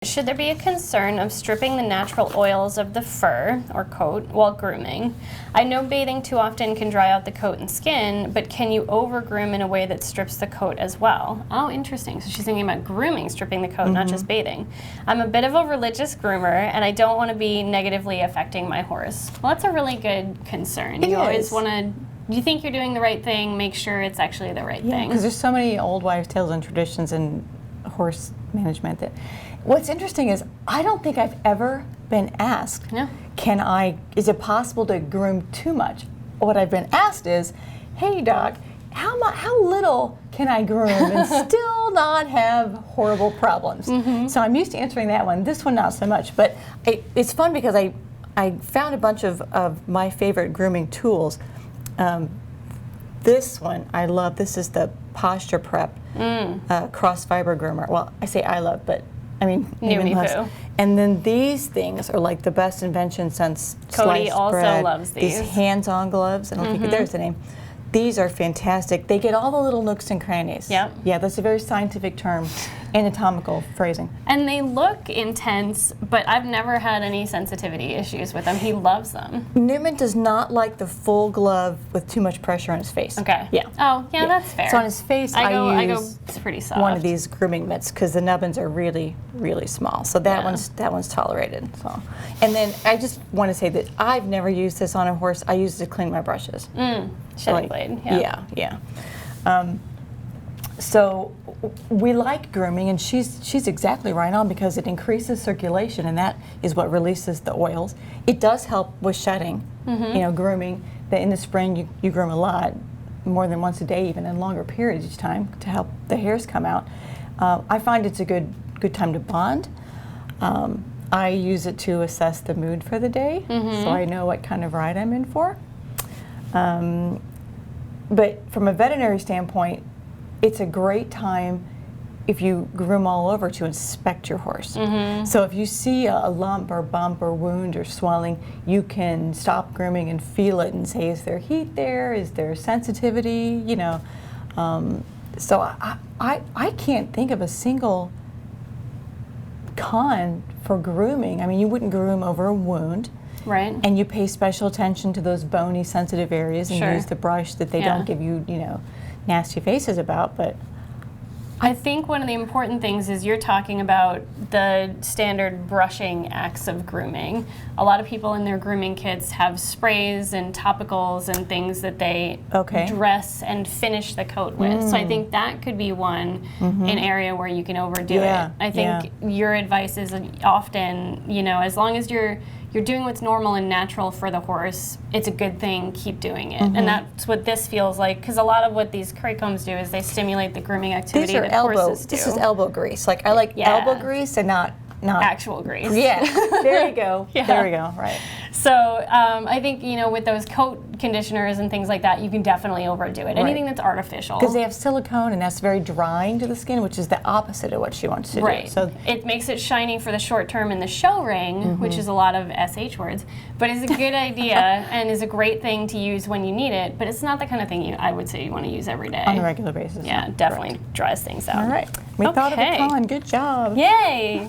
Should there be a concern of stripping the natural oils of the fur or coat while grooming? I know bathing too often can dry out the coat and skin, but can you over-groom in a way that strips the coat as well? Oh, interesting. So she's thinking about grooming, stripping the coat, not just bathing. I'm a bit of a religious groomer, and I don't want to be negatively affecting my horse. Well, that's a really good concern. You always want to... You think you're doing the right thing, make sure it's actually the right thing. Because there's so many old wives' tales and traditions in horse management that... What's interesting is I don't think I've ever been asked, is it possible to groom too much? What I've been asked is, hey doc, how little can I groom and still not have horrible problems? So I'm used to answering that one. This one not so much, but it's fun because I found a bunch of my favorite grooming tools. This one I love. This is the Posture Prep cross fiber groomer. Well, I say I love, but I mean, New loves. And then these things are like the best invention since Cody sliced also bread. loves these. These hands-on gloves. I don't think there's the name. These are fantastic. They get all the little nooks and crannies. Yep. Yeah, that's a very scientific term, anatomical phrasing. And they look intense, but I've never had any sensitivity issues with them. He loves them. Newman does not like the full glove with too much pressure on his face. Okay. Yeah. Oh, yeah, that's fair. So on his face, I use it's pretty soft. one of these grooming mitts because the nubbins are really, really small. So that one's tolerated. So, and then I just want to say that I've never used this on a horse. I use it to clean my brushes. Shedding blade. Yeah. So we like grooming, and she's exactly right on because it increases circulation, and that is what releases the oils. It does help with shedding. You know, grooming. In the spring, you groom a lot, more than once a day, even in longer periods each time to help the hairs come out. I find it's a good time to bond. I use it to assess the mood for the day, so I know what kind of ride I'm in for. But from a veterinary standpoint, it's a great time if you groom all over to inspect your horse. So if you see a lump or bump or wound or swelling, you can stop grooming and feel it and say, is there heat there? Is there sensitivity? You know, so I can't think of a single con for grooming. I mean, you wouldn't groom over a wound. Right. And you pay special attention to those bony, sensitive areas and use the brush that they don't give you, nasty faces about. But I think one of the important things is you're talking about the standard brushing acts of grooming. A lot of people in their grooming kits have sprays and topicals and things that they dress and finish the coat with. So I think that could be one an area where you can overdo it. I think your advice is often, as long as you're doing what's normal and natural for the horse, it's a good thing, keep doing it. And that's what this feels like, because a lot of what these curry combs do is they stimulate the grooming activity that horses do. This is elbow grease. Like, I like elbow grease and not actual grease. Yeah, there you go. There we go, right. So I think, with those coat conditioners and things like that, you can definitely overdo it. Anything that's artificial. Because they have silicone and that's very drying to the skin, which is the opposite of what she wants to do. So it makes it shiny for the short term in the show ring, which is a lot of SH words, but it's a good idea and is a great thing to use when you need it, but it's not the kind of thing I would say you want to use every day. On a regular basis. Yeah, definitely dries things out. All right. We thought of a con. Good job. Yay!